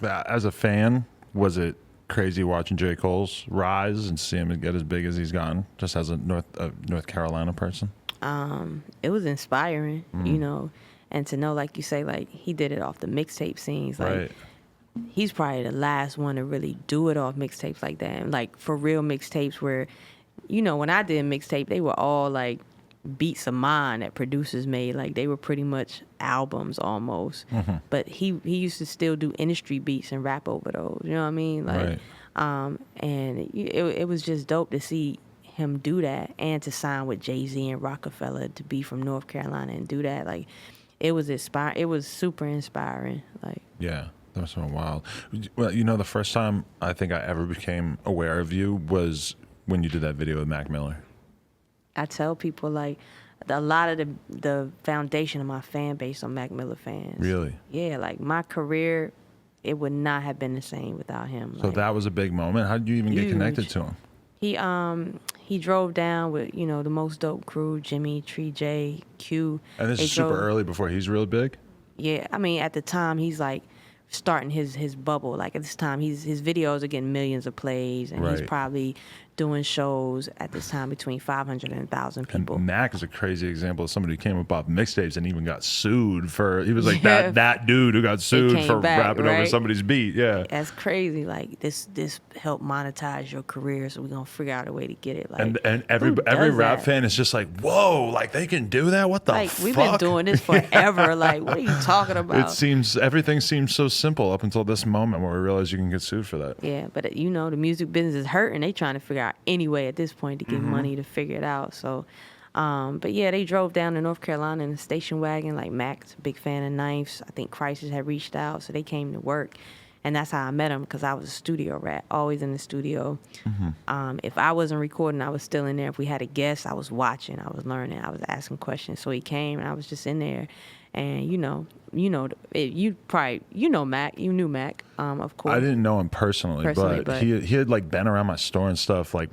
As a fan, was it crazy watching J. Cole's rise and see him get as big as he's gotten, just as a North Carolina person? It was inspiring, you know, and to know, like you say, like he did it off the mixtape scenes. Like Right. he's probably the last one to really do it off mixtapes like that. And like for real mixtapes where, you know, when I did mixtape, they were all like beats of mine that producers made. Like they were pretty much albums almost. But he used to still do industry beats and rap over those. You know what I mean? Like, Right. and it was just dope to see him do that and to sign with Jay-Z and Rockefeller to be from North Carolina and do that. Like it was inspiring. It was super inspiring. Like, Yeah. That's so wild. Well, you know, the first time I think I ever became aware of you was when you did that video with Mac Miller. I tell people like a lot of the foundation of my fan base are Mac Miller fans. Really? Yeah, like my career, it would not have been the same without him. So like, that was a big moment. How did you even get connected to him? He drove down with, you know, the most dope crew, Jimmy, Tree J, Q. And this They is super drove- early before he's really big? Yeah, I mean, at the time, he's like starting his bubble. Like at this time, his videos are getting millions of plays, and he's Right. probably doing shows at this time between 500 and 1,000 people. And Mac is a crazy example of somebody who came up off mixtapes and even got sued for. He was like Yeah. that dude who got sued came for back, rapping over right? somebody's beat. Yeah. That's crazy. Like this helped monetize your career, so we're gonna figure out a way to get it. Like, And every who every does rap that? fan is just like, whoa, like they can do that? What the Like fuck? we've been doing this forever. Like, what are you talking about? Everything seems so simple up until this moment where we realize you can get sued for that. Yeah, but you know, the music business is hurting. They trying to figure out any way at this point to get money to figure it out. So, but yeah, they drove down to North Carolina in a station wagon. Like Mac's a big fan of Knives. I think Crisis had reached out, so they came to work. And that's how I met him, because I was a studio rat, always in the studio. If I wasn't recording, I was still in there. If we had a guest, I was watching, I was learning, I was asking questions. So he came, and I was just in there. And you know, you know Mac. You knew Mac, of course. I didn't know him personally, but he had like been around my store and stuff like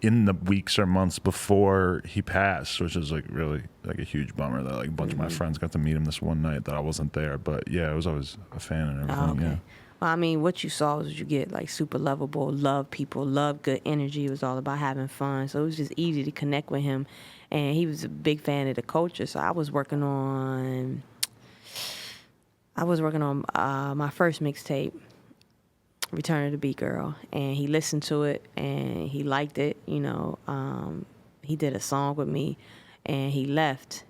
in the weeks or months before he passed, which is like really like a huge bummer that like a bunch of my friends got to meet him this one night that I wasn't there. But yeah, I was always a fan and everything. Oh, okay. Yeah. Well, I mean, what you saw was what you get, like super lovable, love people, love good energy. It was all about having fun. So it was just easy to connect with him. And he was a big fan of the culture. So I was working on my first mixtape, Return of the Beat Girl. And he listened to it and he liked it. You know, he did a song with me and he left.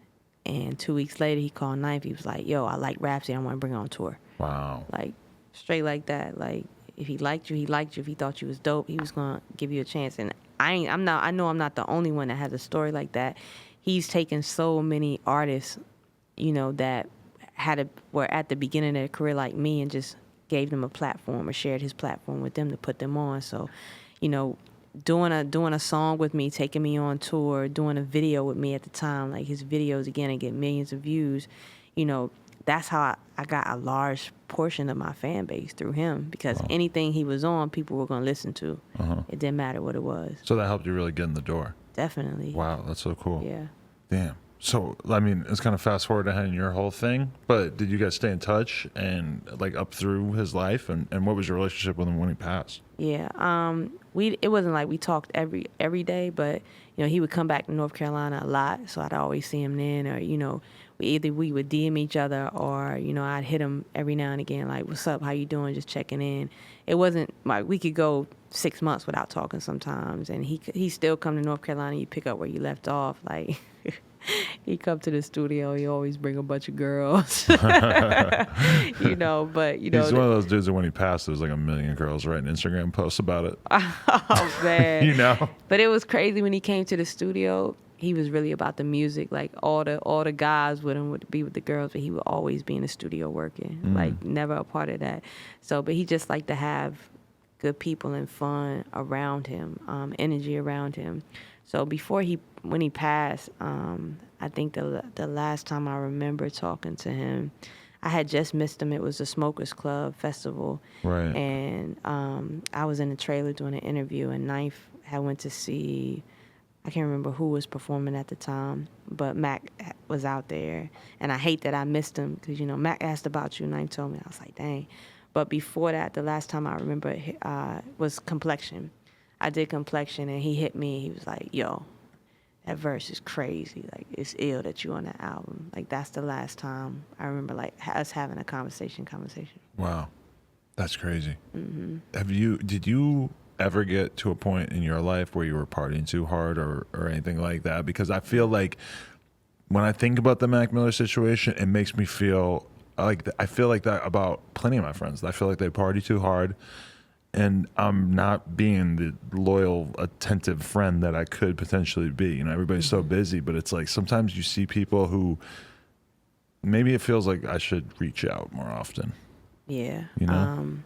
And 2 weeks later, he called Knife. He was like, yo, I like Rapsody. I want to bring her on tour. Wow. Like, straight like that. Like, if he liked you, he liked you. If he thought you was dope, he was gonna give you a chance. And I know I'm not the only one that has a story like that. He's taken so many artists, you know, that were at the beginning of their career like me, and just gave them a platform or shared his platform with them to put them on. So, you know, doing a song with me, taking me on tour, doing a video with me at the time, like his videos again and get millions of views, you know, that's how I got a large portion of my fan base through him, because anything he was on, people were going to listen to. It didn't matter what it was. So that helped you really get in the door. Definitely. Wow, that's so cool. Yeah. Damn. So, I mean, it's kind of fast forward ahead in your whole thing, but did you guys stay in touch and like up through his life, and what was your relationship with him when he passed? Yeah. It wasn't like we talked every day, but you know, he would come back to North Carolina a lot, so I'd always see him then, or you know, we would DM each other, or you know, I'd hit him every now and again, like, what's up, how you doing, just checking in. It wasn't like we could go 6 months without talking sometimes, and he still come to North Carolina, you pick up where you left off, like he come to the studio, he always bring a bunch of girls. You know, but you know, he's one of those dudes that when he passed, there was like a million girls writing Instagram posts about it. Oh man. You know, but it was crazy when he came to the studio. He was really about the music. Like all the guys with him would be with the girls, but he would always be in the studio working. Like never a part of that. So, but he just liked to have good people and fun around him, energy around him. So when he passed, I think the last time I remember talking to him, I had just missed him. It was a Smokers Club festival. right? And I was in the trailer doing an interview, and Knife had went to see, I can't remember who was performing at the time, but Mac was out there. And I hate that I missed him, because, you know, Mac asked about you, and Knife told me. I was like, dang. But before that, the last time I remember was Complexion. I did Complexion, and he hit me. He was like, yo, that verse is crazy. Like, it's ill that you on that album. Like, that's the last time I remember, like, us having a conversation. Wow. That's crazy. Mm-hmm. Did you ever get to a point in your life where you were partying too hard or anything like that? Because I feel like when I think about the Mac Miller situation, it makes me feel like I feel like that about plenty of my friends. I feel like they party too hard, and I'm not being the loyal, attentive friend that I could potentially be. You know, everybody's so busy, but it's like sometimes you see people who maybe it feels like I should reach out more often. Yeah. You know?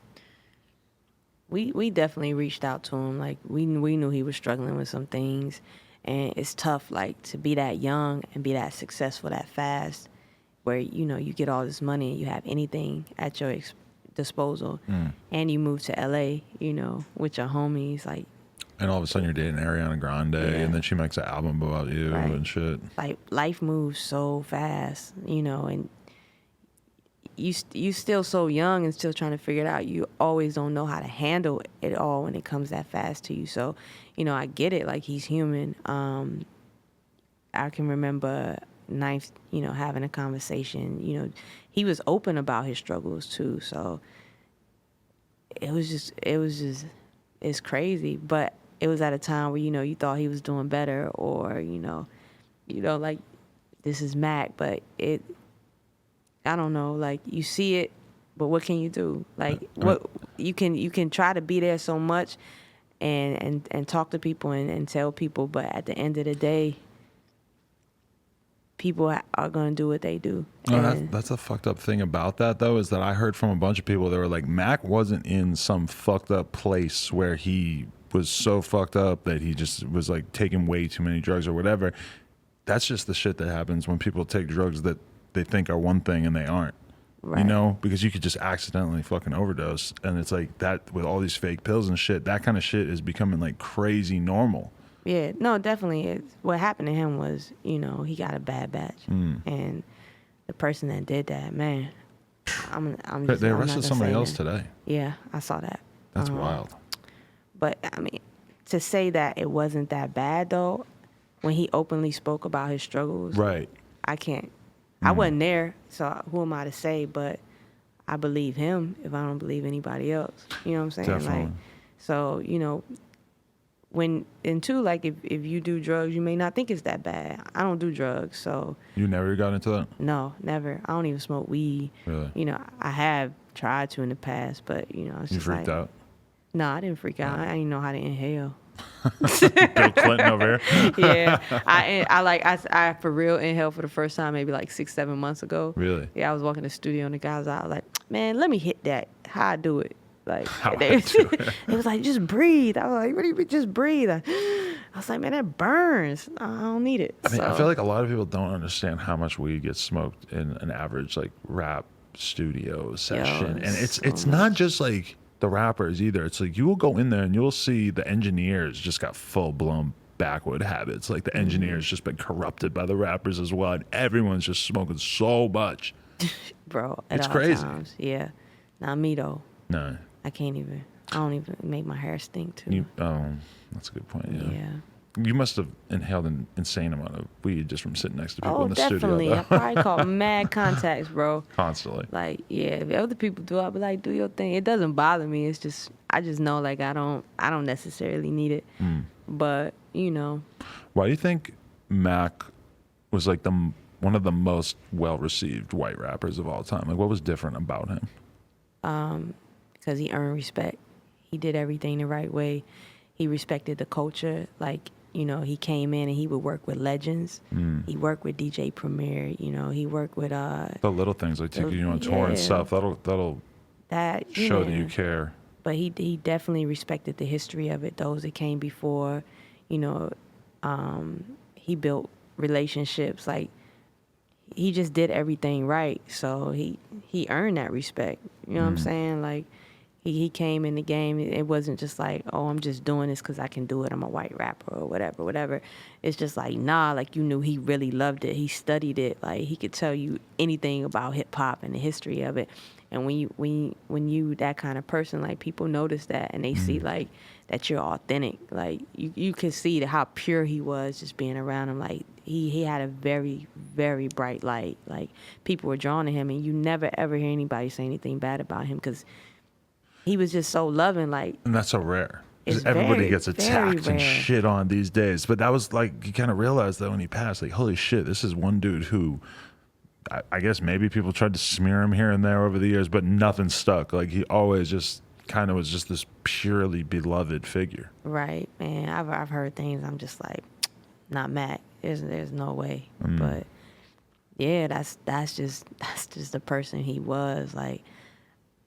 We definitely reached out to him. Like, we knew he was struggling with some things, and it's tough, like, to be that young and be that successful that fast, where, you know, you get all this money and you have anything at your disposal, and you move to LA, you know, with your homies, like. And all of a sudden you're dating Ariana Grande, and then she makes an album about you and shit. Like, life moves so fast, you know, and you still so young and still trying to figure it out. You always don't know how to handle it all when it comes that fast to you. So, you know, I get it. Like, he's human. I can remember Ninth, you know, having a conversation. You know, he was open about his struggles too. So it's crazy. But it was at a time where, you know, you thought he was doing better, or, you know, like, this is Mac, but I don't know, like, you see it, but what can you do? Like, what you can try to be there so much and talk to people and tell people, but at the end of the day, people are going to do what they do. That's a fucked up thing about that, though, is that I heard from a bunch of people that were like, Mac wasn't in some fucked up place where he was so fucked up that he just was like taking way too many drugs or whatever. That's just the shit that happens when people take drugs that they think are one thing and they aren't. Right. You know, because you could just accidentally fucking overdose, and it's like that with all these fake pills and shit. That kind of shit is becoming like crazy normal. Yeah, no, definitely. What happened to him was, you know, he got a bad batch, and the person that did that, man, They arrested somebody else today. Yeah, I saw that. That's wild. But I mean, to say that it wasn't that bad though, when he openly spoke about his struggles, right? I can't. I wasn't there, so who am I to say? But I believe him if I don't believe anybody else. You know what I'm saying? Definitely. Like, so, you know, like, if you do drugs, you may not think it's that bad. I don't do drugs, so. You never got into that? No, never. I don't even smoke weed. Really? You know, I have tried to in the past, but, you know, it's you just freaked out? No, I didn't freak out. I didn't know how to inhale. Bill Clinton over here. Yeah, I for real inhaled for the first time maybe like 6-7 months ago. Really? Yeah, I was walking the studio and the guy was out. I was like, man, let me hit that. How I do it? Like, it was like, just breathe. I was like, what do you mean, just breathe? I was like, man, that burns. I don't need it. I mean, I feel like a lot of people don't understand how much weed gets smoked in an average like rap studio session, and it's not just like the rappers either. It's like you will go in there and you'll see the engineers just got full blown backwood habits. Like the engineers just been corrupted by the rappers as well, and everyone's just smoking so much. Bro, it's crazy. Times. Yeah, not me though. No, I can't even. I don't even make my hair stink too. That's a good point. Yeah. You must have inhaled an insane amount of weed just from sitting next to people in the definitely. studio. I probably caught mad contacts, bro. Constantly. Like, yeah, if other people do, I'll be like, do your thing. It doesn't bother me. It's just, I just know, like, I don't necessarily need it. But, you know. Why do you think Mac was like one of the most well-received white rappers of all time? Like, what was different about him? Because he earned respect. He did everything the right way. He respected the culture. Like, you know, he came in and he would work with legends. He worked with DJ Premier. You know, he worked with the little things like taking you on tour and stuff. That'll show that you care. But he definitely respected the history of it. Those that came before. You know, he built relationships. Like, he just did everything right. So he earned that respect. You know what I'm saying? Like, he came in the game. It wasn't just like, oh, I'm just doing this because I can do it. I'm a white rapper or whatever. It's just like, nah, like, you knew he really loved it. He studied it. Like, he could tell you anything about hip hop and the history of it. And when you that kind of person, like, people notice that, and they see like that you're authentic. Like you can see how pure he was just being around him. Like he had a very, very bright light. Like people were drawn to him, and you never ever hear anybody say anything bad about him because he was just so loving. Like, and that's so rare. it's Everybody very, gets very attacked and rare. shit on these days. But that was like, you kind of realized that when he passed, like, holy shit, this is one dude who, I guess maybe people tried to smear him here and there over the years, but nothing stuck. Like, he always just kind of was just this purely beloved figure. Right, man. I've heard things. I'm just like, not Mac. There's no way. But yeah, that's just the person he was. Like,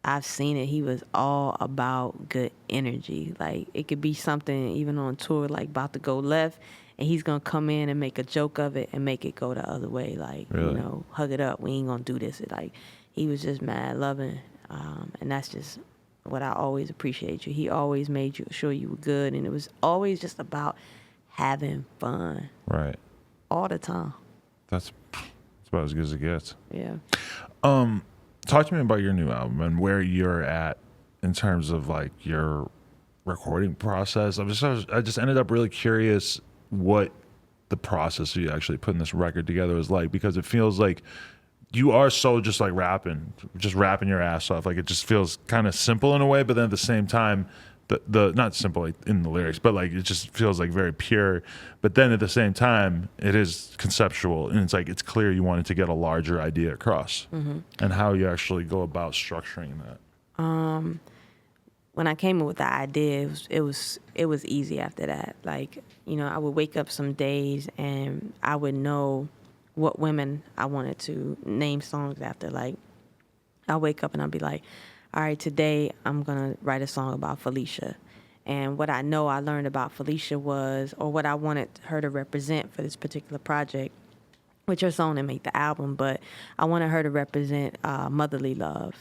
I've seen it. He was all about good energy. Like, it could be something even on tour, like about to go left, and he's gonna come in and make a joke of it and make it go the other way. Like, really? Hug it up. We ain't gonna do this. Like, he was just mad loving, and that's just what I always appreciate you. He always made sure you were good, and it was always just about having fun. Right. All the time. That's about as good as it gets. Yeah. Talk to me about your new album and where you're at in terms of like your recording process. I just ended up really curious what the process of you actually putting this record together was like, because it feels like you are so just like rapping your ass off. Like, it just feels kind of simple in a way, but then at the same time, the not simple like in the lyrics, but like it just feels like very pure. But then at the same time, it is conceptual, and it's like it's clear you wanted to get a larger idea across, and how you actually go about structuring that. When I came up with the idea, it was easy after that. Like, I would wake up some days and I would know what women I wanted to name songs after. Like, I wake up and I'll be like, all right, today I'm going to write a song about Felicia. And what I know I learned about Felicia was, or what I wanted her to represent for this particular project, which her song didn't make the album, but I wanted her to represent motherly love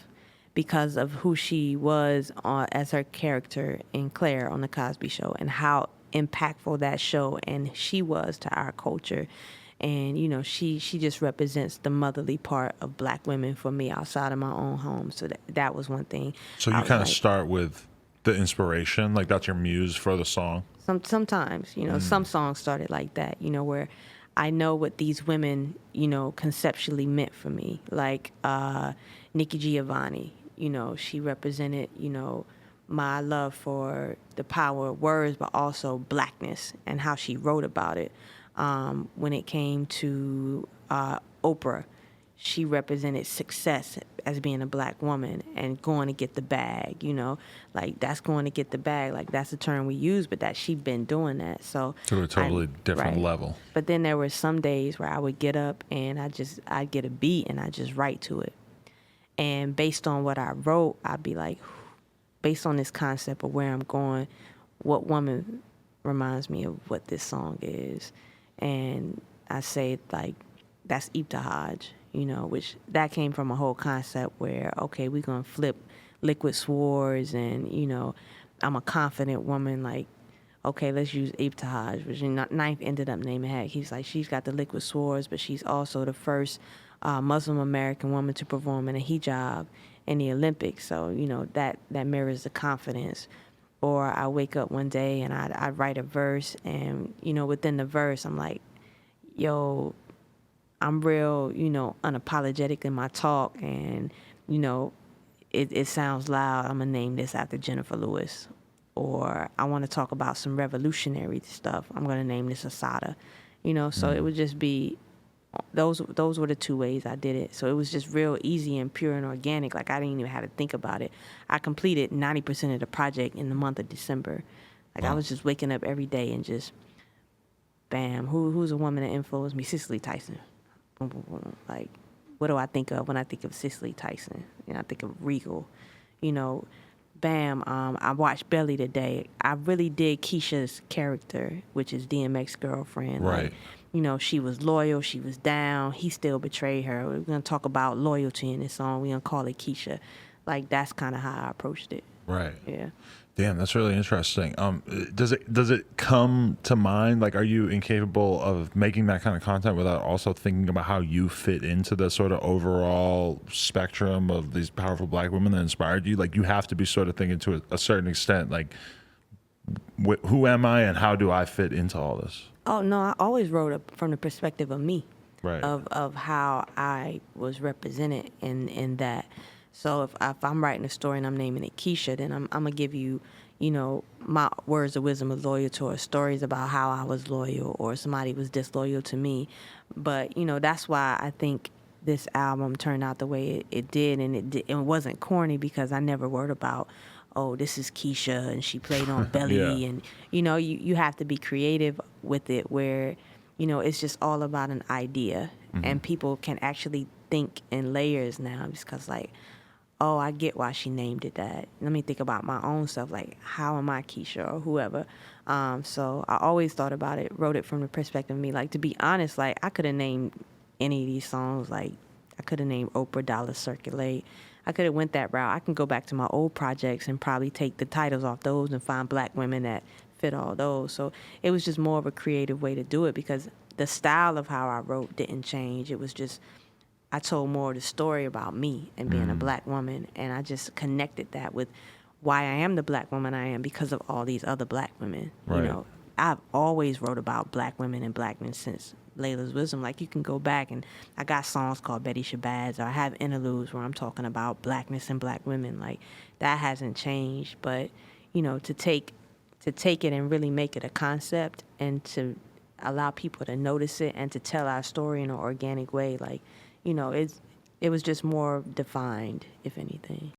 because of who she was as her character in Claire on The Cosby Show, and how impactful that show and she was to our culture. And, she just represents the motherly part of Black women for me outside of my own home. So that was one thing. So you kind of start with the inspiration, like that's your muse for the song? Sometimes, some songs started like that, where I know what these women, conceptually meant for me. Like Nikki Giovanni, she represented, my love for the power of words, but also Blackness and how she wrote about it. When it came to Oprah, she represented success as being a Black woman and going to get the bag, like that's going to get the bag. Like, that's a term we use, but that she'd been doing that. So to a totally different level. But then there were some days where I would get up and I'd get a beat and I just write to it. And based on what I wrote, I'd be like, based on this concept of where I'm going, what woman reminds me of what this song is? And I say, like, that's Ibtihaj, which that came from a whole concept where, okay, we're going to flip liquid swords and, I'm a confident woman. Like, okay, let's use Ibtihaj, which Ninth ended up naming her. He's like, she's got the liquid swords, but she's also the first Muslim American woman to perform in a hijab in the Olympics. So, that mirrors the confidence. Or I wake up one day and I write a verse, and, within the verse, I'm like, yo, I'm real, unapologetic in my talk, and, it sounds loud. I'm going to name this after Jennifer Lewis. Or I want to talk about some revolutionary stuff. I'm going to name this Asada. So it would just be, those were the two ways I did it. So it was just real easy and pure and organic. Like, I didn't even have to think about it. I completed 90% of the project in the month of December. Like, wow. I was just waking up every day and just, bam, who's a woman that influenced me? Cicely Tyson. Boom, boom, boom. Like, what do I think of when I think of Cicely Tyson? I think of Regal. Bam, I watched Belly today. I really did Keisha's character, which is DMX girlfriend. Right. Like, she was loyal, she was down, he still betrayed her. We're going to talk about loyalty in this song. We're going to call it Keisha. Like, that's kind of how I approached it. Right. Yeah. Damn, that's really interesting. Does it come to mind? Like, are you incapable of making that kind of content without also thinking about how you fit into the sort of overall spectrum of these powerful Black women that inspired you? Like, you have to be sort of thinking to a certain extent, like, who am I and how do I fit into all this? Oh no, I always wrote up from the perspective of me, Right. of how I was represented in that. So if I'm writing a story and I'm naming it Keisha, then I'm gonna give you, my words of wisdom of loyalty or stories about how I was loyal or somebody was disloyal to me. But that's why I think this album turned out the way it did, and it wasn't corny because I never worried about, oh, this is Keisha and she played on Belly. Yeah. And you have to be creative with it where it's just all about an idea. And people can actually think in layers now, because like, oh, I get why she named it that. Let me think about my own stuff, like how am I Keisha or whoever. So I always thought about it, wrote it from the perspective of me. Like, to be honest, like I could have named any of these songs. Like I could have named Oprah Dollar Circulate. I could have went that route. I can go back to my old projects and probably take the titles off those and find Black women that fit all those. So it was just more of a creative way to do it, because the style of how I wrote didn't change. It was just, I told more of the story about me and being a Black woman, and I just connected that with why I am the Black woman I am because of all these other Black women. Right. I've always wrote about Black women and Blackness since Layla's Wisdom. Like, you can go back and I got songs called Betty Shabazz, or I have interludes where I'm talking about Blackness and Black women. Like, that hasn't changed. But to take it and really make it a concept and to allow people to notice it and to tell our story in an organic way, like, it was just more defined, if anything.